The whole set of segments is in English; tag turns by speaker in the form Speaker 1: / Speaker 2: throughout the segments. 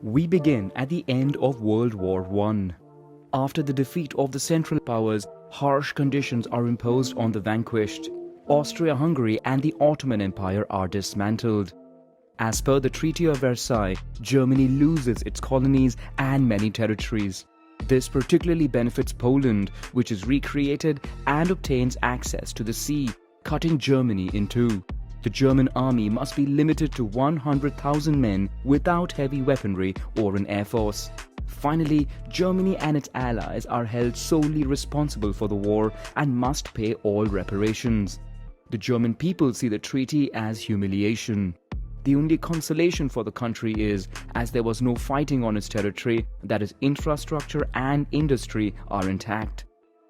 Speaker 1: We begin at the end of World War I. After the defeat of the Central Powers, harsh conditions are imposed on the vanquished. Austria-Hungary and the Ottoman Empire are dismantled. As per the Treaty of Versailles, Germany loses its colonies and many territories. This particularly benefits Poland, which is recreated and obtains access to the sea, cutting Germany in two. The German army must be limited to 100,000 men without heavy weaponry or an air force. Finally, Germany and its allies are held solely responsible for the war and must pay all reparations. The German people see the treaty as humiliation. The only consolation for the country is, as there was no fighting on its territory, that its infrastructure and industry are intact.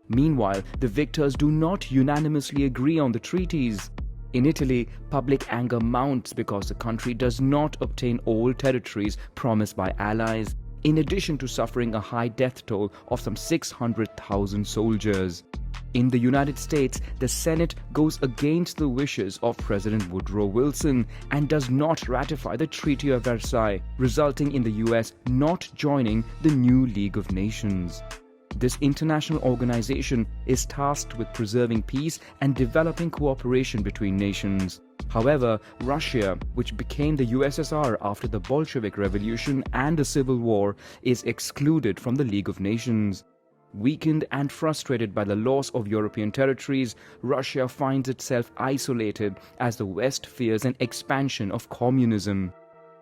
Speaker 1: Meanwhile, the victors do not unanimously agree on the treaties. In Italy, public anger mounts because the country does not obtain all territories promised by allies, in addition to suffering a high death toll of some 600,000 soldiers. In the United States, the Senate goes against the wishes of President Woodrow Wilson and does not ratify the Treaty of Versailles, resulting in the US not joining the new League of Nations. This international organization is tasked with preserving peace and developing cooperation between nations. However, Russia, which became the USSR after the Bolshevik Revolution and the Civil War, is excluded from the League of Nations. Weakened and frustrated by the loss of European territories, Russia finds itself isolated as the West fears an expansion of communism.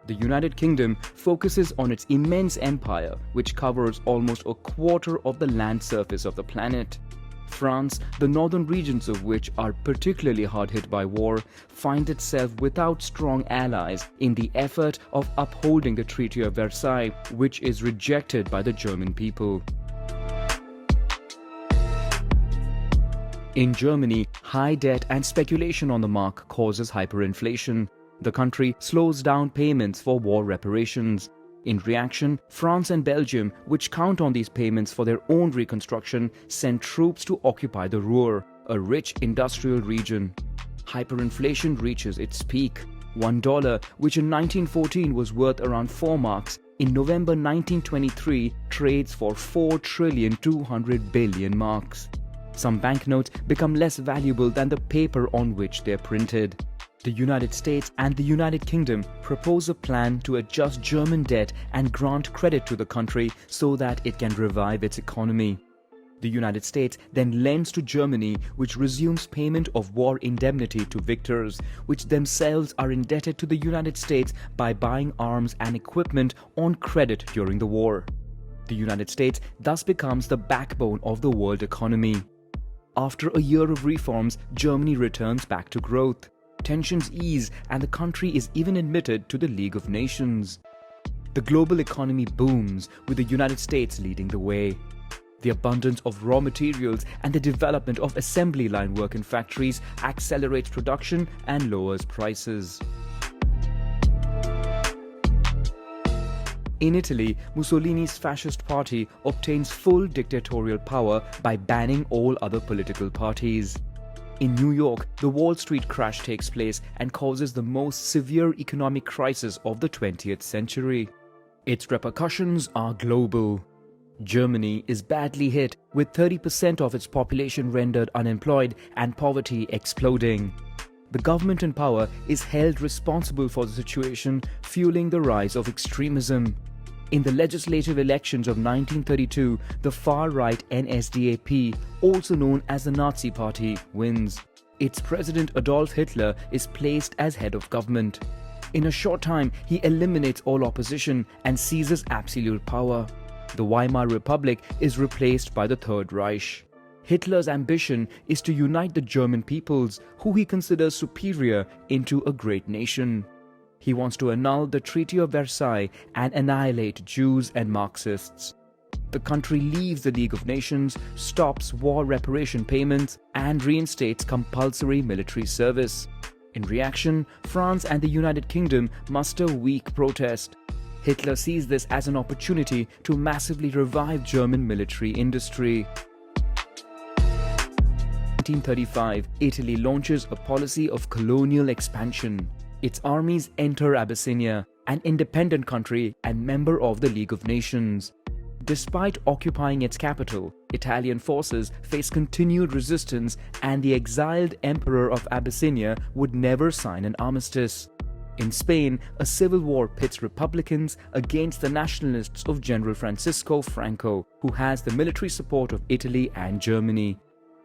Speaker 1: The United Kingdom focuses on its immense empire, which covers almost a quarter of the land surface of the planet. France, the northern regions of which are particularly hard hit by war, finds itself without strong allies in the effort of upholding the Treaty of Versailles, which is rejected by the German people. In Germany, high debt and speculation on the mark causes hyperinflation. The country slows down payments for war reparations. In reaction, France and Belgium, which count on these payments for their own reconstruction, send troops to occupy the Ruhr, a rich industrial region. Hyperinflation reaches its peak. $1, which in 1914 was worth around 4 marks, in November 1923 trades for 4,200 billion marks. Some banknotes become less valuable than the paper on which they're printed. The United States and the United Kingdom propose a plan to adjust German debt and grant credit to the country so that it can revive its economy. The United States then lends to Germany, which resumes payment of war indemnity to victors, which themselves are indebted to the United States by buying arms and equipment on credit during the war. The United States thus becomes the backbone of the world economy. After a year of reforms, Germany returns back to growth. Tensions ease and the country is even admitted to the League of Nations. The global economy booms, with the United States leading the way. The abundance of raw materials and the development of assembly line work in factories accelerates production and lowers prices. In Italy, Mussolini's fascist party obtains full dictatorial power by banning all other political parties. In New York, the Wall Street crash takes place and causes the most severe economic crisis of the 20th century. Its repercussions are global. Germany is badly hit, with 30% of its population rendered unemployed and poverty exploding. The government in power is held responsible for the situation, fueling the rise of extremism. In the legislative elections of 1932, the far-right NSDAP, also known as the Nazi Party, wins. Its president Adolf Hitler is placed as head of government. In a short time, he eliminates all opposition and seizes absolute power. The Weimar Republic is replaced by the Third Reich. Hitler's ambition is to unite the German peoples, who he considers superior, into a great nation. He wants to annul the Treaty of Versailles and annihilate Jews and Marxists. The country leaves the League of Nations, stops war reparation payments, and reinstates compulsory military service. In reaction, France and the United Kingdom muster weak protest. Hitler sees this as an opportunity to massively revive German military industry. 1935, Italy launches a policy of colonial expansion. Its armies enter Abyssinia. an independent country and member of the League of Nations. Despite occupying its capital, Italian forces faced continued resistance, and the exiled Emperor of Abyssinia would never sign an armistice. In Spain, a civil war pits Republicans against the nationalists of General Francisco Franco, who has the military support of Italy and Germany.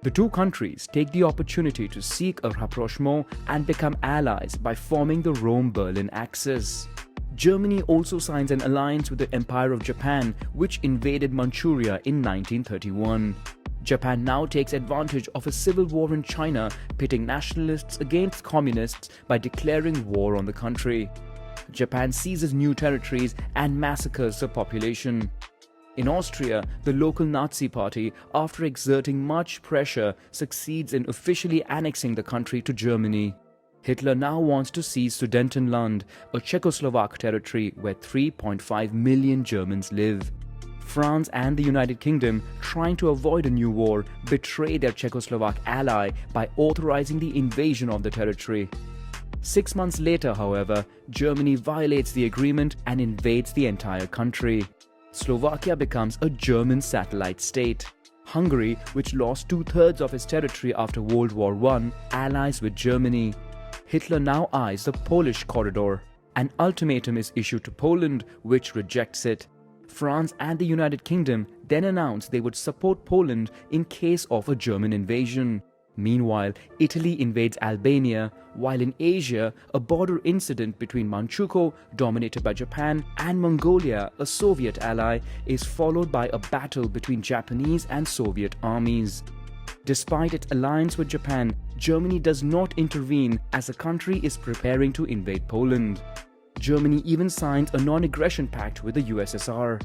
Speaker 1: The two countries take the opportunity to seek a rapprochement and become allies by forming the Rome-Berlin Axis. Germany also signs an alliance with the Empire of Japan, which invaded Manchuria in 1931. Japan now takes advantage of a civil war in China, pitting nationalists against communists by declaring war on the country. Japan seizes new territories and massacres the population. In Austria, the local Nazi party, after exerting much pressure, succeeds in officially annexing the country to Germany. Hitler now wants to seize Sudetenland, a Czechoslovak territory where 3.5 million Germans live. France and the United Kingdom, trying to avoid a new war, betray their Czechoslovak ally by authorizing the invasion of the territory. 6 months later, however, Germany violates the agreement and invades the entire country. Slovakia becomes a German satellite state. Hungary, which lost 2/3 of its territory after World War I, allies with Germany. Hitler now eyes the Polish corridor. An ultimatum is issued to Poland, which rejects it. France and the United Kingdom then announced they would support Poland in case of a German invasion. Meanwhile, Italy invades Albania, while in Asia, a border incident between Manchukuo, dominated by Japan, and Mongolia, a Soviet ally, is followed by a battle between Japanese and Soviet armies. Despite its alliance with Japan, Germany does not intervene as the country is preparing to invade Poland. Germany even signs a non-aggression pact with the USSR.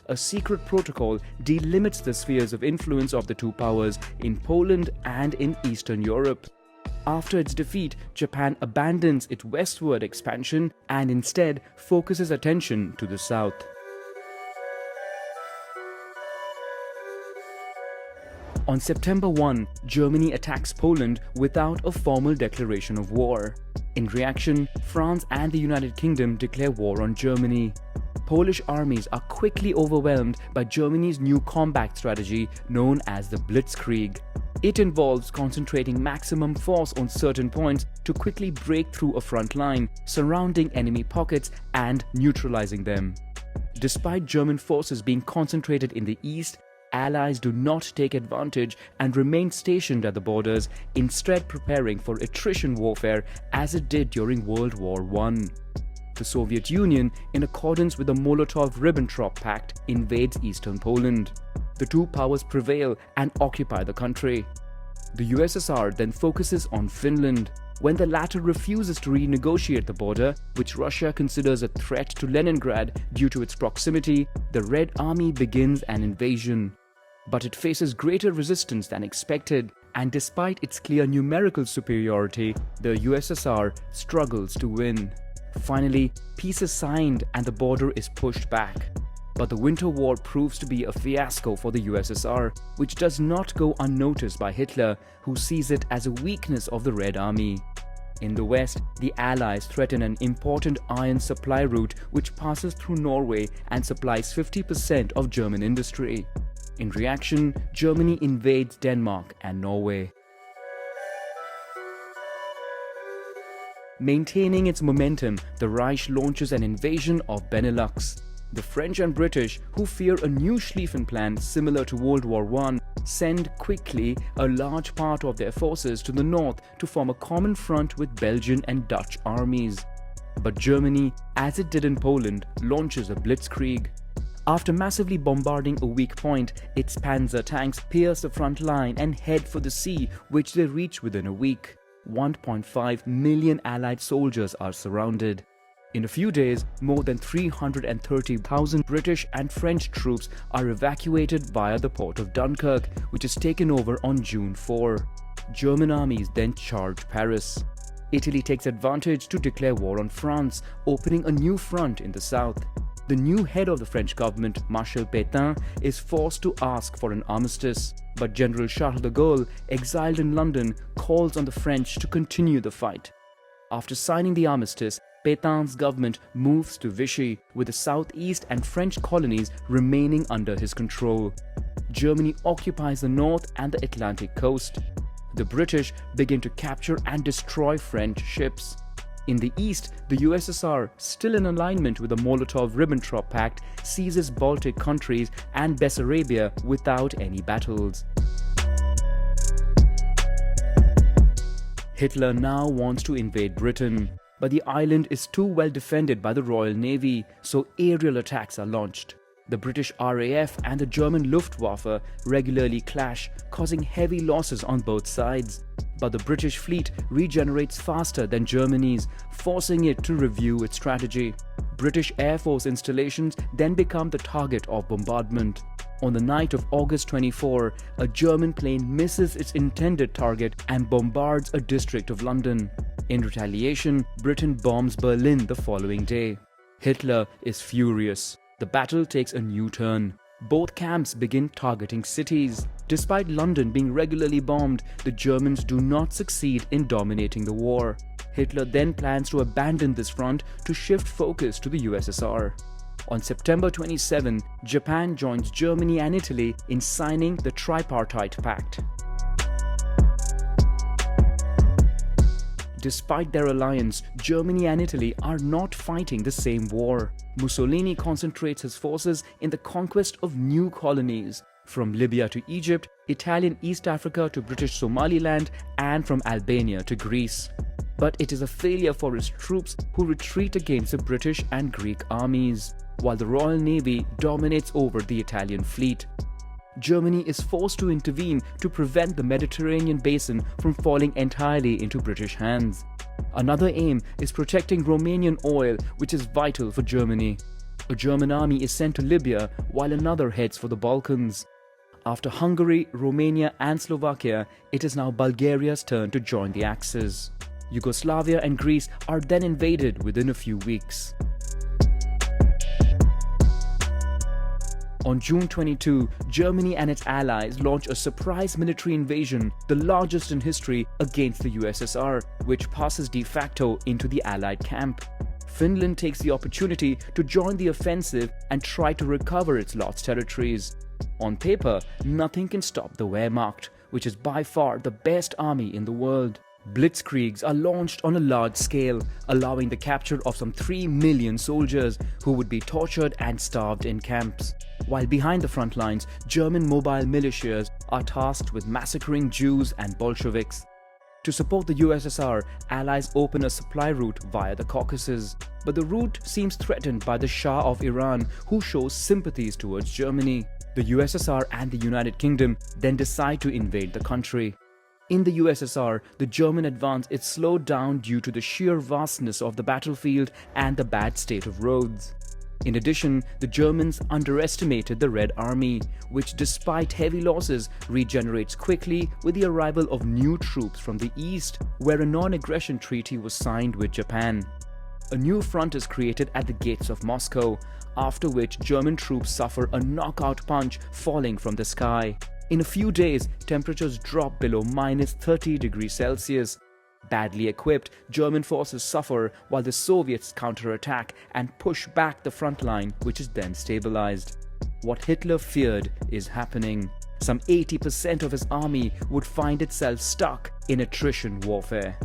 Speaker 1: A secret protocol delimits the spheres of influence of the two powers in Poland and in Eastern Europe. After its defeat, Japan abandons its westward expansion and instead focuses attention to the south. On September 1, Germany attacks Poland without a formal declaration of war. In reaction, France and the United Kingdom declare war on Germany. Polish armies are quickly overwhelmed by Germany's new combat strategy known as the Blitzkrieg. It involves concentrating maximum force on certain points to quickly break through a front line, surrounding enemy pockets and neutralizing them. Despite German forces being concentrated in the east, Allies do not take advantage and remain stationed at the borders, instead preparing for attrition warfare as it did during World War I. The Soviet Union, in accordance with the Molotov-Ribbentrop Pact, invades eastern Poland. The two powers prevail and occupy the country. The USSR then focuses on Finland. When the latter refuses to renegotiate the border, which Russia considers a threat to Leningrad due to its proximity, the Red Army begins an invasion. But it faces greater resistance than expected, and despite its clear numerical superiority, the USSR struggles to win. Finally, peace is signed and the border is pushed back. But the Winter War proves to be a fiasco for the USSR, which does not go unnoticed by Hitler, who sees it as a weakness of the Red Army. In the West, the Allies threaten an important iron supply route which passes through Norway and supplies 50% of German industry. In reaction, Germany invades Denmark and Norway. Maintaining its momentum, the Reich launches an invasion of Benelux. The French and British, who fear a new Schlieffen Plan similar to World War I, send quickly a large part of their forces to the north to form a common front with Belgian and Dutch armies. But Germany, as it did in Poland, launches a blitzkrieg. After massively bombarding a weak point, its panzer tanks pierce the front line and head for the sea, which they reach within a week. 1.5 million Allied soldiers are surrounded. In a few days, more than 330,000 British and French troops are evacuated via the port of Dunkirk, which is taken over on June 4. German armies then charge Paris. Italy takes advantage to declare war on France, opening a new front in the south. The new head of the French government, Marshal Pétain, is forced to ask for an armistice. But General Charles de Gaulle, exiled in London, calls on the French to continue the fight. After signing the armistice, Pétain's government moves to Vichy, with the southeast and French colonies remaining under his control. Germany occupies the north and the Atlantic coast. The British begin to capture and destroy French ships. In the east, the USSR, still in alignment with the Molotov-Ribbentrop Pact, seizes Baltic countries and Bessarabia without any battles. Hitler now wants to invade Britain, but the island is too well defended by the Royal Navy, so aerial attacks are launched. The British RAF and the German Luftwaffe regularly clash, causing heavy losses on both sides. But the British fleet regenerates faster than Germany's, forcing it to review its strategy. British Air Force installations then become the target of bombardment. On the night of August 24, a German plane misses its intended target and bombards a district of London. In retaliation, Britain bombs Berlin the following day. Hitler is furious. The battle takes a new turn. Both camps begin targeting cities. Despite London being regularly bombed, the Germans do not succeed in dominating the war. Hitler then plans to abandon this front to shift focus to the USSR. On September 27, Japan joins Germany and Italy in signing the Tripartite Pact. Despite their alliance, Germany and Italy are not fighting the same war. Mussolini concentrates his forces in the conquest of new colonies, from Libya to Egypt, Italian East Africa to British Somaliland, and from Albania to Greece. But it is a failure for his troops, who retreat against the British and Greek armies, while the Royal Navy dominates over the Italian fleet. Germany is forced to intervene to prevent the Mediterranean basin from falling entirely into British hands. Another aim is protecting Romanian oil, which is vital for Germany. A German army is sent to Libya, while another heads for the Balkans. After Hungary, Romania and Slovakia, it is now Bulgaria's turn to join the Axis. Yugoslavia and Greece are then invaded within a few weeks. On June 22, Germany and its allies launch a surprise military invasion, the largest in history, against the USSR, which passes de facto into the Allied camp. Finland takes the opportunity to join the offensive and try to recover its lost territories. On paper, nothing can stop the Wehrmacht, which is by far the best army in the world. Blitzkriegs are launched on a large scale, allowing the capture of some 3 million soldiers who would be tortured and starved in camps. While behind the front lines, German mobile militias are tasked with massacring Jews and Bolsheviks. To support the USSR, allies open a supply route via the Caucasus. But the route seems threatened by the Shah of Iran, who shows sympathies towards Germany. The USSR and the United Kingdom then decide to invade the country. In the USSR, the German advance is slowed down due to the sheer vastness of the battlefield and the bad state of roads. In addition, the Germans underestimated the Red Army, which despite heavy losses regenerates quickly with the arrival of new troops from the east, where a non-aggression treaty was signed with Japan. A new front is created at the gates of Moscow, after which German troops suffer a knockout punch falling from the sky. In a few days, temperatures drop below -30 degrees Celsius. Badly equipped, German forces suffer while the Soviets counterattack and push back the front line, which is then stabilized. What Hitler feared is happening. Some 80% of his army would find itself stuck in attrition warfare.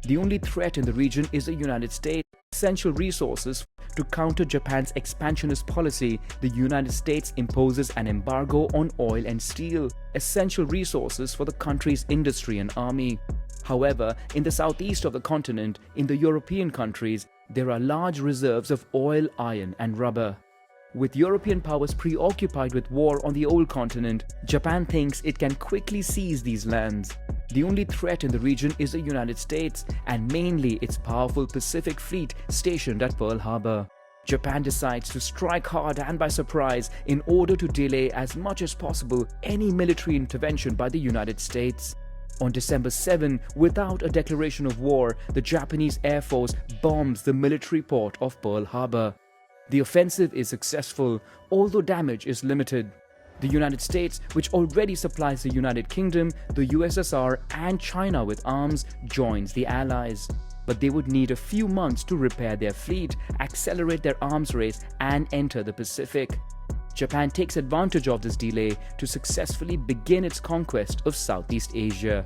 Speaker 1: The only threat in the region is the United States. Essential resources to counter Japan's expansionist policy, the United States imposes an embargo on oil and steel, essential resources for the country's industry and army. However, in the southeast of the continent, in the European countries, there are large reserves of oil, iron, and rubber. With European powers preoccupied with war on the old continent, Japan thinks it can quickly seize these lands. The only threat in the region is the United States, and mainly its powerful Pacific Fleet stationed at Pearl Harbor. Japan decides to strike hard and by surprise in order to delay as much as possible any military intervention by the United States. On December 7, without a declaration of war, the Japanese Air Force bombs the military port of Pearl Harbor. The offensive is successful, although damage is limited. The United States, which already supplies the United Kingdom, the USSR and China with arms, joins the Allies. But they would need a few months to repair their fleet, accelerate their arms race and enter the Pacific. Japan takes advantage of this delay to successfully begin its conquest of Southeast Asia.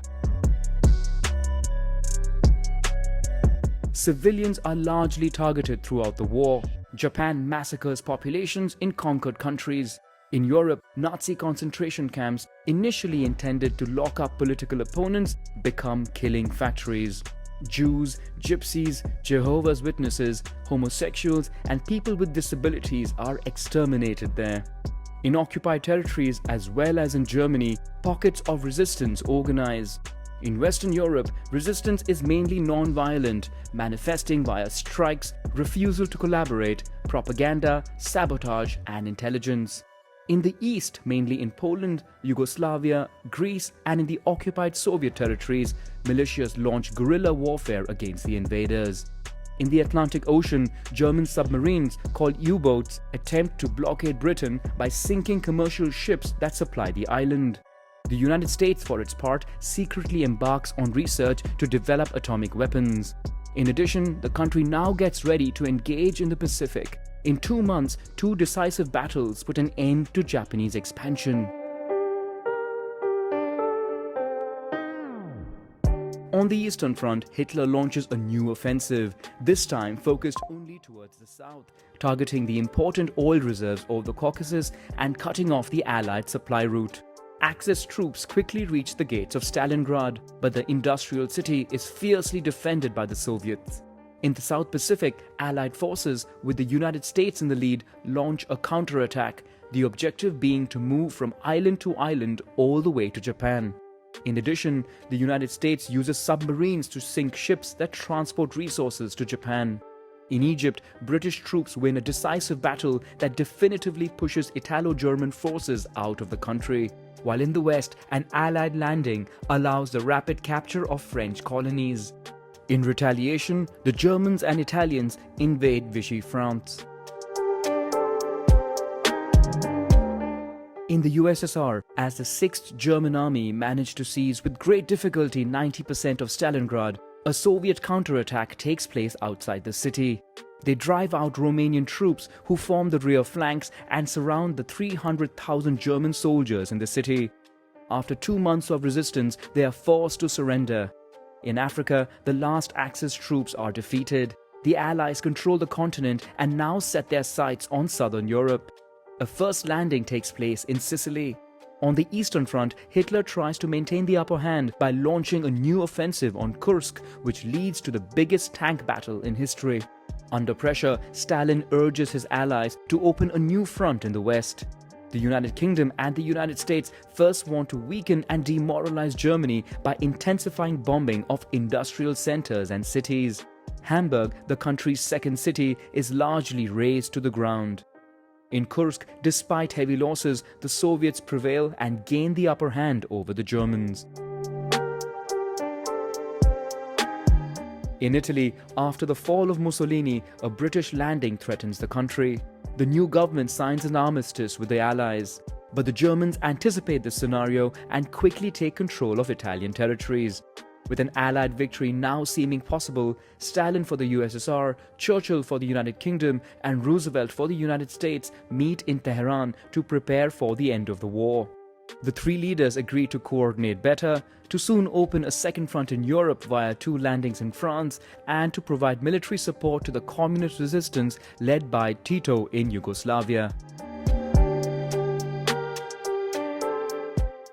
Speaker 1: Civilians are largely targeted throughout the war. Japan massacres populations in conquered countries. In Europe, Nazi concentration camps, initially intended to lock up political opponents, become killing factories. Jews, gypsies, Jehovah's Witnesses, homosexuals, and people with disabilities are exterminated there. In occupied territories as well as in Germany, pockets of resistance organize. In Western Europe, resistance is mainly non-violent, manifesting via strikes, refusal to collaborate, propaganda, sabotage, and intelligence. In the East, mainly in Poland, Yugoslavia, Greece, and in the occupied Soviet territories, militias launch guerrilla warfare against the invaders. In the Atlantic Ocean, German submarines, called U-boats, attempt to blockade Britain by sinking commercial ships that supply the island. The United States, for its part, secretly embarks on research to develop atomic weapons. In addition, the country now gets ready to engage in the Pacific. In 2 months, 2 decisive battles put an end to Japanese expansion. On the Eastern Front, Hitler launches a new offensive, this time focused only towards the south, targeting the important oil reserves of the Caucasus and cutting off the Allied supply route. Axis troops quickly reach the gates of Stalingrad, but the industrial city is fiercely defended by the Soviets. In the South Pacific, Allied forces, with the United States in the lead, launch a counterattack, the objective being to move from island to island all the way to Japan. In addition, the United States uses submarines to sink ships that transport resources to Japan. In Egypt, British troops win a decisive battle that definitively pushes Italo-German forces out of the country, while in the West, an Allied landing allows the rapid capture of French colonies. In retaliation, the Germans and Italians invade Vichy France. In the USSR, as the 6th German Army managed to seize with great difficulty 90% of Stalingrad, a Soviet counterattack takes place outside the city. They drive out Romanian troops who form the rear flanks and surround the 300,000 German soldiers in the city. After 2 months of resistance, they are forced to surrender. In Africa, the last Axis troops are defeated. The Allies control the continent and now set their sights on southern Europe. A first landing takes place in Sicily. On the Eastern Front, Hitler tries to maintain the upper hand by launching a new offensive on Kursk, which leads to the biggest tank battle in history. Under pressure, Stalin urges his allies to open a new front in the West. The United Kingdom and the United States first want to weaken and demoralize Germany by intensifying bombing of industrial centers and cities. Hamburg, the country's second city, is largely razed to the ground. In Kursk, despite heavy losses, the Soviets prevail and gain the upper hand over the Germans. In Italy, after the fall of Mussolini, a British landing threatens the country. The new government signs an armistice with the Allies. But the Germans anticipate this scenario and quickly take control of Italian territories. With an Allied victory now seeming possible, Stalin for the USSR, Churchill for the United Kingdom, and Roosevelt for the United States meet in Tehran to prepare for the end of the war. The 3 leaders agree to coordinate better, to soon open a second front in Europe via 2 landings in France, and to provide military support to the communist resistance led by Tito in Yugoslavia.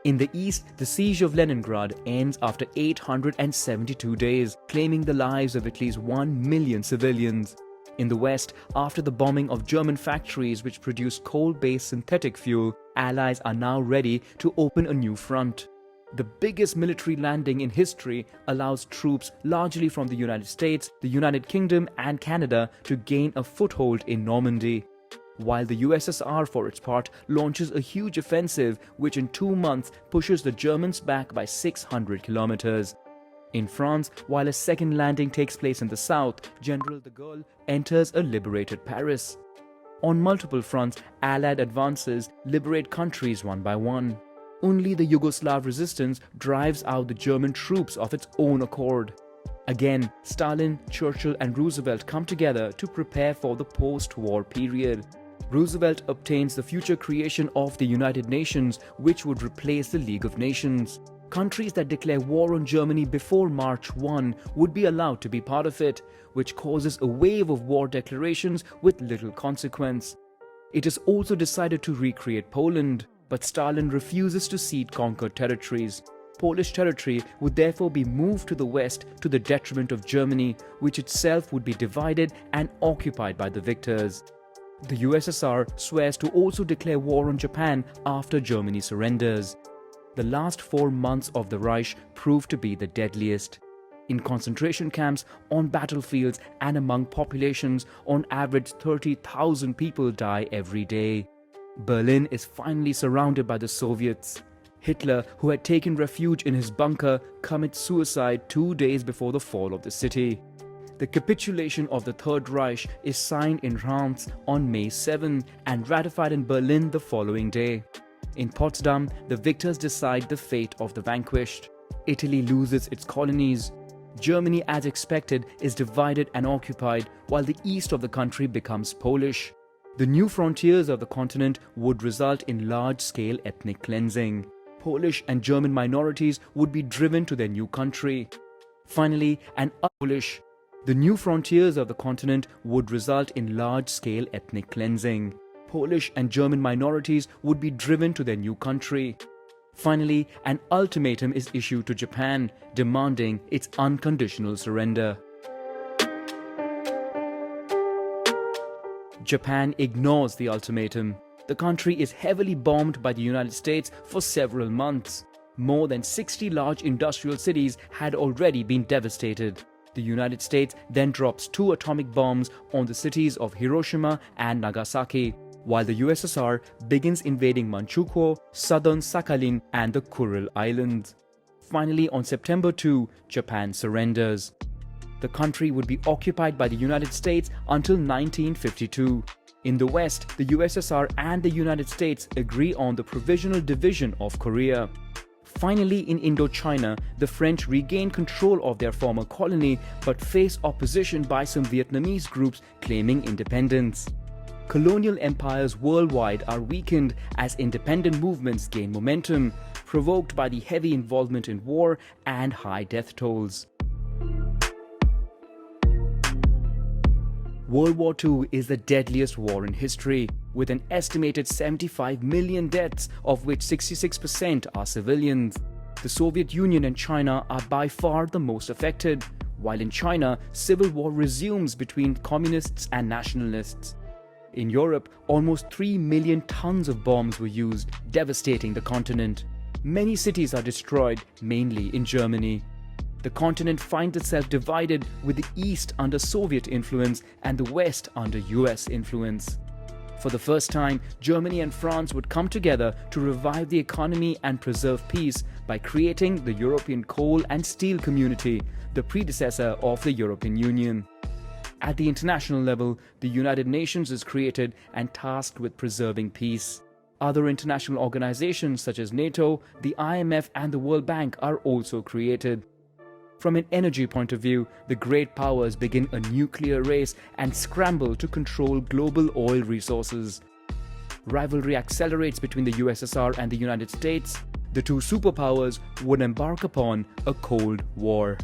Speaker 1: In the east, the siege of Leningrad ends after 872 days, claiming the lives of at least 1 million civilians. In the west, after the bombing of German factories which produce coal-based synthetic fuel, Allies are now ready to open a new front. The biggest military landing in history allows troops largely from the United States, the United Kingdom and Canada to gain a foothold in Normandy. While the USSR, for its part, launches a huge offensive which in 2 months pushes the Germans back by 600 kilometers. In France, while a second landing takes place in the south, General de Gaulle enters a liberated Paris. On multiple fronts, Allied advances liberate countries one by one. Only the Yugoslav resistance drives out the German troops of its own accord. Again, Stalin, Churchill and Roosevelt come together to prepare for the post-war period. Roosevelt obtains the future creation of the United Nations, which would replace the League of Nations. Countries that declare war on Germany before March 1 would be allowed to be part of it, which causes a wave of war declarations with little consequence. It is also decided to recreate Poland, but Stalin refuses to cede conquered territories. Polish territory would therefore be moved to the west to the detriment of Germany, which itself would be divided and occupied by the victors. The USSR swears to also declare war on Japan after Germany surrenders. The last 4 months of the Reich proved to be the deadliest. In concentration camps, on battlefields and among populations, on average 30,000 people die every day. Berlin is finally surrounded by the Soviets. Hitler, who had taken refuge in his bunker, commits suicide 2 days before the fall of the city. The capitulation of the Third Reich is signed in Reims on May 7 and ratified in Berlin the following day. In Potsdam, the victors decide the fate of the vanquished. Italy loses its colonies. Germany, as expected, is divided and occupied, while the east of the country becomes Polish. The new frontiers of the continent would result in large-scale ethnic cleansing. Polish and German minorities would be driven to their new country. Finally, Polish. The new frontiers of the continent would result in large-scale ethnic cleansing. Polish and German minorities would be driven to their new country. Finally, an ultimatum is issued to Japan, demanding its unconditional surrender. Japan ignores the ultimatum. The country is heavily bombed by the United States for several months. More than 60 large industrial cities had already been devastated. The United States then drops 2 atomic bombs on the cities of Hiroshima and Nagasaki, while the USSR begins invading Manchukuo, southern Sakhalin and the Kuril Islands. Finally, on September 2, Japan surrenders. The country would be occupied by the United States until 1952. In the West, the USSR and the United States agree on the provisional division of Korea. Finally, in Indochina, the French regain control of their former colony but face opposition by some Vietnamese groups claiming independence. Colonial empires worldwide are weakened as independent movements gain momentum, provoked by the heavy involvement in war and high death tolls. World War II is the deadliest war in history, with an estimated 75 million deaths, of which 66% are civilians. The Soviet Union and China are by far the most affected, while in China, civil war resumes between communists and nationalists. In Europe, almost 3 million tons of bombs were used, devastating the continent. Many cities are destroyed, mainly in Germany. The continent finds itself divided, with the East under Soviet influence and the West under US influence. For the first time, Germany and France would come together to revive the economy and preserve peace by creating the European Coal and Steel Community, the predecessor of the European Union. At the international level, the United Nations is created and tasked with preserving peace. Other international organizations such as NATO, the IMF and the World Bank are also created. From an energy point of view, the great powers begin a nuclear race and scramble to control global oil resources. Rivalry accelerates between the USSR and the United States. The two superpowers would embark upon a Cold War.